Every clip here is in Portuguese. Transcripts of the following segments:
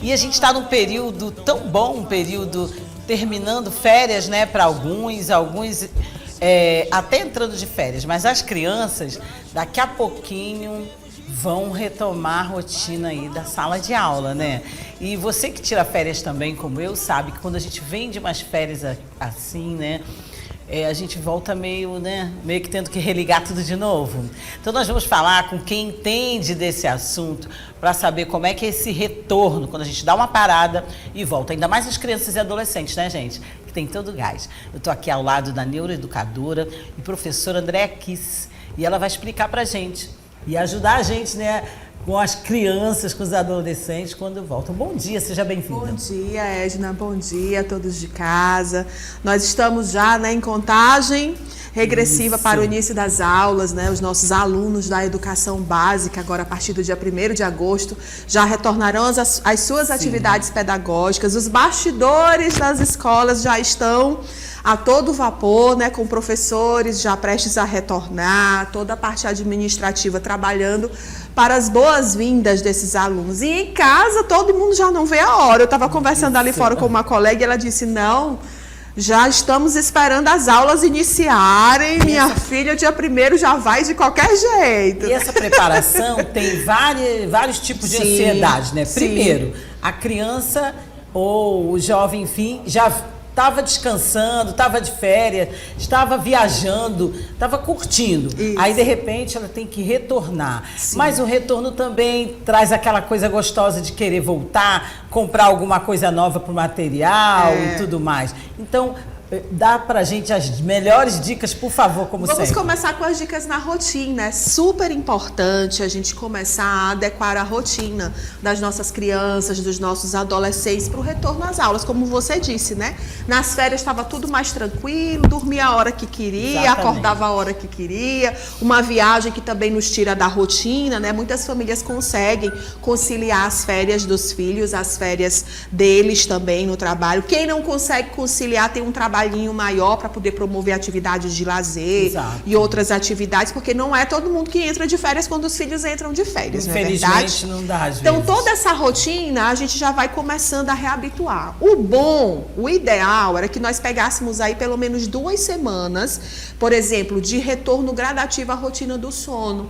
E a gente está num período tão bom, um período terminando férias, né, para alguns até entrando de férias, mas as crianças daqui a pouquinho vão retomar a rotina aí da sala de aula, né? E você que tira férias também, como eu, sabe que quando a gente vem de umas férias assim, né? A gente volta meio que tendo que religar tudo de novo. Então nós vamos falar com quem entende desse assunto para saber como é que é esse retorno, quando a gente dá uma parada e volta. Ainda mais as crianças e adolescentes, né, gente? Que tem todo o gás. Eu estou aqui ao lado da neuroeducadora e professora Andréa Kiss, e ela vai explicar para a gente e ajudar a gente, né, com as crianças, com os adolescentes, quando voltam. Bom dia, seja bem-vinda. Bom dia, Edna. Bom dia a todos de casa. Nós estamos já, em contagem regressiva para o início das aulas, né? Os nossos alunos da educação básica, agora a partir do dia 1º de agosto, já retornarão às suas atividades pedagógicas. Os bastidores das escolas já estão a todo vapor, né, com professores já prestes a retornar, toda a parte administrativa trabalhando para as boas-vindas desses alunos. E em casa, todo mundo já não vê a hora. Eu estava conversando ali fora com uma colega e ela disse, não, já estamos esperando as aulas iniciarem, minha filha, dia 1º já vai de qualquer jeito. E essa preparação tem vários tipos de ansiedade, né? Sim. Primeiro, a criança ou o jovem, enfim, já estava descansando, estava de férias, estava viajando, estava curtindo. Isso. Aí, de repente, ela tem que retornar. Sim. Mas o retorno também traz aquela coisa gostosa de querer voltar, comprar alguma coisa nova para o material e tudo mais. Então, dá pra gente as melhores dicas, por favor, como sempre. Vamos começar com as dicas na rotina. É super importante a gente começar a adequar a rotina das nossas crianças, dos nossos adolescentes para o retorno às aulas. Como você disse, né? Nas férias estava tudo mais tranquilo, dormia a hora que queria, exatamente, acordava a hora que queria. Uma viagem que também nos tira da rotina, né? Muitas famílias conseguem conciliar as férias dos filhos, as férias deles também no trabalho. Quem não consegue conciliar tem um trabalhinho maior para poder promover atividades de lazer. Exato. E outras atividades, porque não é todo mundo que entra de férias quando os filhos entram de férias, não é verdade? Infelizmente não dá, às então, vezes. toda essa rotina a gente já vai começando a reabituar. O ideal era que nós pegássemos aí pelo menos 2 semanas, por exemplo, de retorno gradativo à rotina do sono.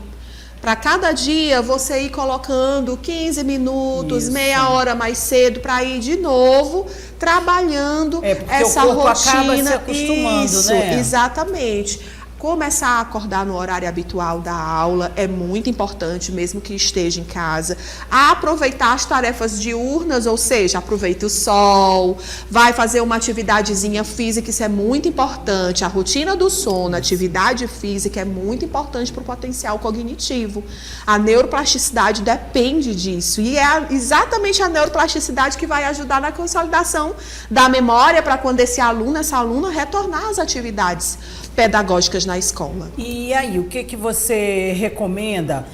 Para cada dia você ir colocando 15 minutos, isso, meia hora mais cedo para ir de novo trabalhando essa o corpo rotina. Acaba se acostumando, isso, né? Exatamente. Começar a acordar no horário habitual da aula é muito importante, mesmo que esteja em casa. Aproveitar as tarefas diurnas, ou seja, aproveita o sol, vai fazer uma atividadezinha física, isso é muito importante. A rotina do sono, a atividade física é muito importante para o potencial cognitivo. A neuroplasticidade depende disso. E é exatamente a neuroplasticidade que vai ajudar na consolidação da memória para quando essa aluna retornar às atividades pedagógicas na escola. E aí, o que você recomenda?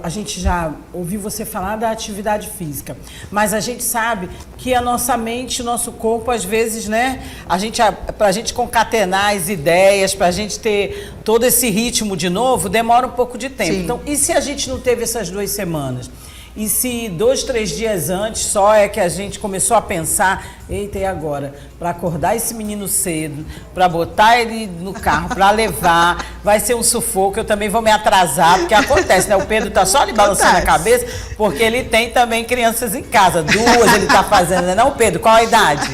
A gente já ouviu você falar da atividade física, mas a gente sabe que a nossa mente, o nosso corpo, às vezes, né, pra gente concatenar as ideias, pra gente ter todo esse ritmo de novo, demora um pouco de tempo. Sim. Então, e se a gente não teve essas 2 semanas? E se 2, 3 dias antes só é que a gente começou a pensar, eita, e agora? Para acordar esse menino cedo, para botar ele no carro, para levar, vai ser um sufoco, eu também vou me atrasar, porque acontece, né? O Pedro tá só ali balançando a cabeça, porque ele tem também crianças em casa, 2 ele tá fazendo, né? Não, Pedro, qual a idade?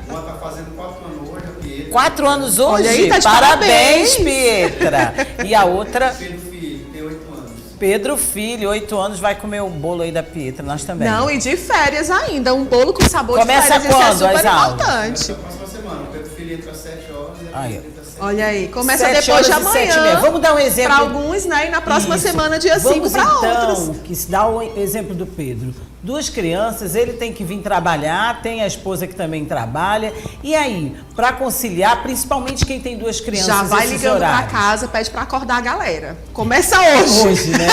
Uma tá fazendo 4 anos hoje, a Pietra. 4 anos hoje? Olha aí, tá de parabéns, Pietra. E a outra... Pedro Filho, 8 anos, vai comer o bolo aí da Pietra, nós também. Não, e de férias ainda, um bolo com sabor começa de férias, quando, isso é super importante. Começa na próxima semana, o Pedro Filho entra às 7 horas e a Pietra entra às 7 horas. Olha aí, começa 7 depois de horas e 7 amanhã. meia. Vamos dar um exemplo. Para alguns, né? E na próxima Isso. semana, dia 5 para outros. Então, que se dá o exemplo do Pedro. 2 crianças, ele tem que vir trabalhar, tem a esposa que também trabalha. E aí, para conciliar, principalmente quem tem 2 crianças, já vai ligando para casa, pede para acordar a galera. Começa hoje. Hoje, né?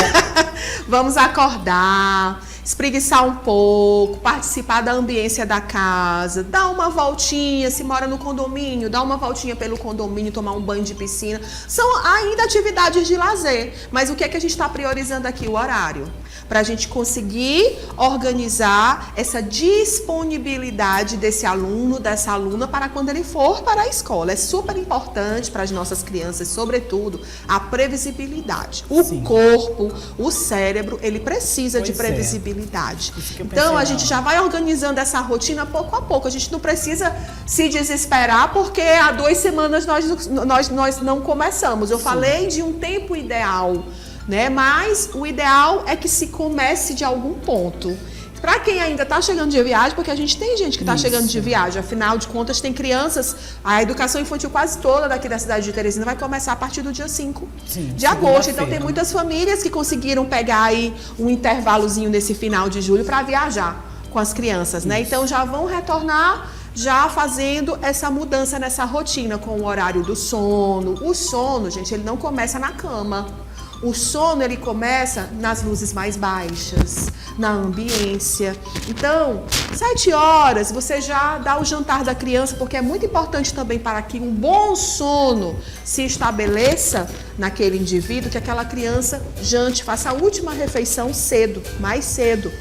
Vamos acordar, espreguiçar um pouco, participar da ambiência da casa, dar uma voltinha, se mora no condomínio, dar uma voltinha pelo condomínio, tomar um banho de piscina. São ainda atividades de lazer, mas o que é que a gente está priorizando aqui? O horário. para a gente conseguir organizar essa disponibilidade desse aluno, dessa aluna, para quando ele for para a escola. É super importante para as nossas crianças, sobretudo, a previsibilidade. O corpo, o cérebro, ele precisa de previsibilidade. Então, a gente já vai organizando essa rotina pouco a pouco. A gente não precisa se desesperar porque há 2 semanas nós não começamos. Eu falei de um tempo ideal, né? Mas o ideal é que se comece de algum ponto. Para quem ainda está chegando de viagem, porque a gente tem gente que está chegando de viagem, afinal de contas tem crianças, a educação infantil quase toda daqui da cidade de Teresina vai começar a partir do dia 5 de agosto. Então tem muitas famílias que conseguiram pegar aí um intervalozinho nesse final de julho para viajar com as crianças, né? Então já vão retornar já fazendo essa mudança nessa rotina com o horário do sono. O sono, gente, ele não começa na cama. O sono, ele começa nas luzes mais baixas, na ambiência. Então, 7 horas, você já dá o jantar da criança, porque é muito importante também para que um bom sono se estabeleça naquele indivíduo, que aquela criança jante, faça a última refeição cedo, mais cedo.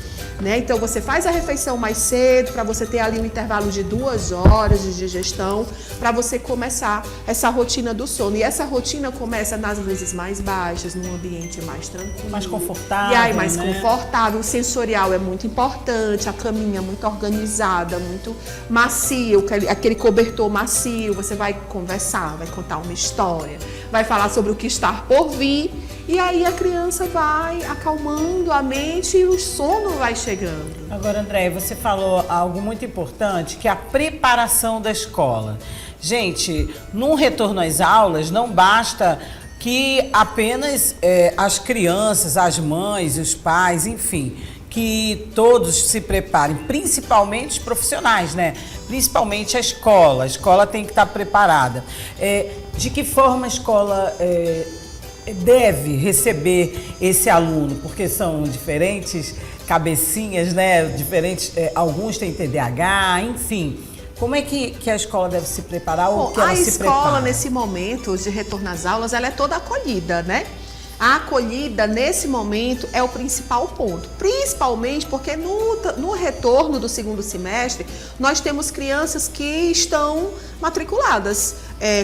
Né? Então, você faz a refeição mais cedo, para você ter ali um intervalo de 2 horas de digestão, para você começar essa rotina do sono. E essa rotina começa nas luzes mais baixas, num ambiente mais tranquilo. Mais confortável. E aí, mais né? confortável. O sensorial é muito importante, a caminha muito organizada, muito macio, aquele cobertor macio. Você vai conversar, vai contar uma história, vai falar sobre o que está por vir. E aí a criança vai acalmando a mente e o sono vai chegando. Agora, André, você falou algo muito importante, que é a preparação da escola. Gente, num retorno às aulas, não basta que apenas as crianças, as mães, os pais, enfim, que todos se preparem, principalmente os profissionais, né? Principalmente a escola tem que estar preparada. De que forma a escola deve receber esse aluno? Porque são diferentes cabecinhas, né? Diferentes, alguns têm TDAH, enfim. Como é que a escola deve se preparar ou que ela se prepara? A escola, nesse momento de retorno às aulas, ela é toda acolhida, né? A acolhida, nesse momento, é o principal ponto. Principalmente porque no retorno do segundo semestre, nós temos crianças que estão matriculadas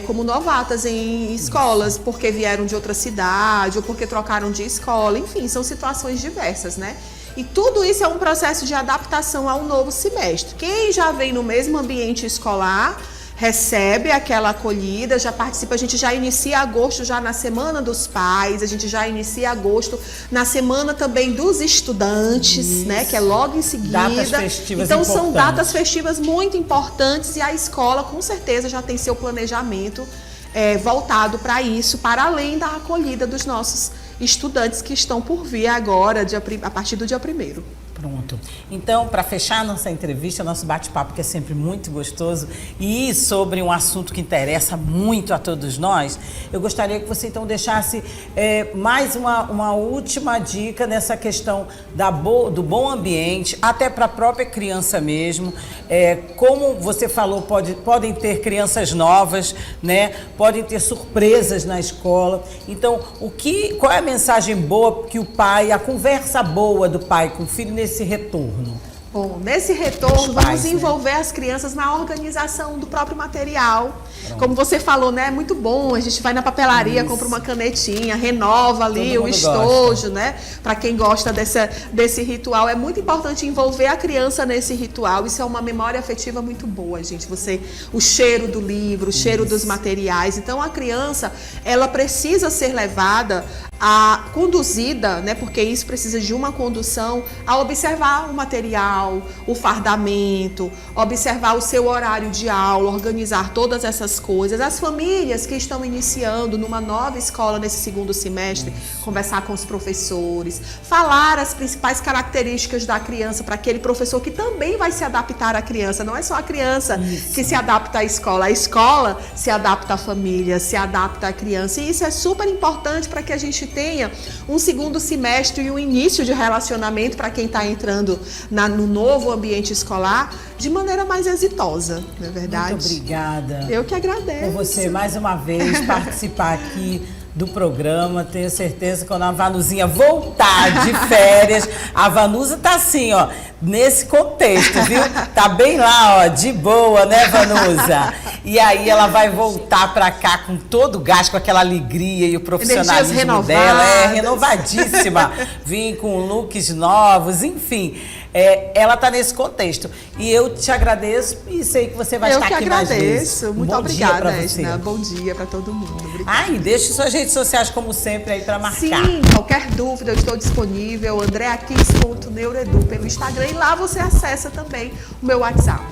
como novatas em escolas, porque vieram de outra cidade ou porque trocaram de escola. Enfim, são situações diversas, né? E tudo isso é um processo de adaptação ao novo semestre. Quem já vem no mesmo ambiente escolar recebe aquela acolhida, já participa, a gente já inicia agosto já na Semana dos Pais, a gente já inicia agosto na Semana também dos Estudantes, né, que é logo em seguida. Datas festivas então importantes. São datas festivas muito importantes e a escola com certeza já tem seu planejamento voltado para isso, para além da acolhida dos nossos estudantes que estão por vir agora, a partir do dia 1º. Pronto. Então, para fechar nossa entrevista, nosso bate-papo, que é sempre muito gostoso, e sobre um assunto que interessa muito a todos nós, eu gostaria que você, então, deixasse mais uma última dica nessa questão do bom ambiente, até para a própria criança mesmo. Como você falou, podem ter crianças novas, né? Podem ter surpresas na escola. Então, qual é a mensagem boa que o pai, a conversa boa do pai com o filho nesse retorno? Bom, nesse retorno, vamos envolver as crianças na organização do próprio material. Pronto. Como você falou, né? É muito bom. A gente vai na papelaria, compra uma canetinha, renova ali o estojo, né? Para quem gosta desse ritual, é muito importante envolver a criança nesse ritual. Isso é uma memória afetiva muito boa, gente. O cheiro do livro, o cheiro dos materiais. Então, a criança, ela precisa ser levada conduzida, né? Porque isso precisa de uma condução, a observar o material, o fardamento, observar o seu horário de aula, organizar todas essas coisas. As famílias que estão iniciando numa nova escola nesse segundo semestre, conversar com os professores, falar as principais características da criança para aquele professor que também vai se adaptar à criança. Não é só a criança que se adapta à escola, a escola se adapta à família, se adapta à criança. E isso é super importante para que a gente tenha um segundo semestre e um início de relacionamento para quem está entrando no novo ambiente escolar de maneira mais exitosa, não é verdade? Muito obrigada. Eu que agradeço. Por você, mais uma vez, participar aqui do programa. Tenho certeza que quando a Vanuzinha voltar de férias, a Vanusa tá assim, ó, nesse contexto, viu? Tá bem lá, ó, de boa, né, Vanusa? E aí ela vai voltar pra cá com todo o gás, com aquela alegria e o profissionalismo dela. Renovadíssima. Vim com looks novos, enfim. Ela tá nesse contexto. E eu te agradeço e sei que você vai estar aqui mais vezes. Eu que agradeço. Muito obrigada, Edna. Bom dia para todo mundo. Obrigada. E deixe suas redes sociais, como sempre, aí para marcar. Sim, qualquer dúvida, eu estou disponível. andreaquis.neuroedu pelo Instagram. E lá você acessa também o meu WhatsApp.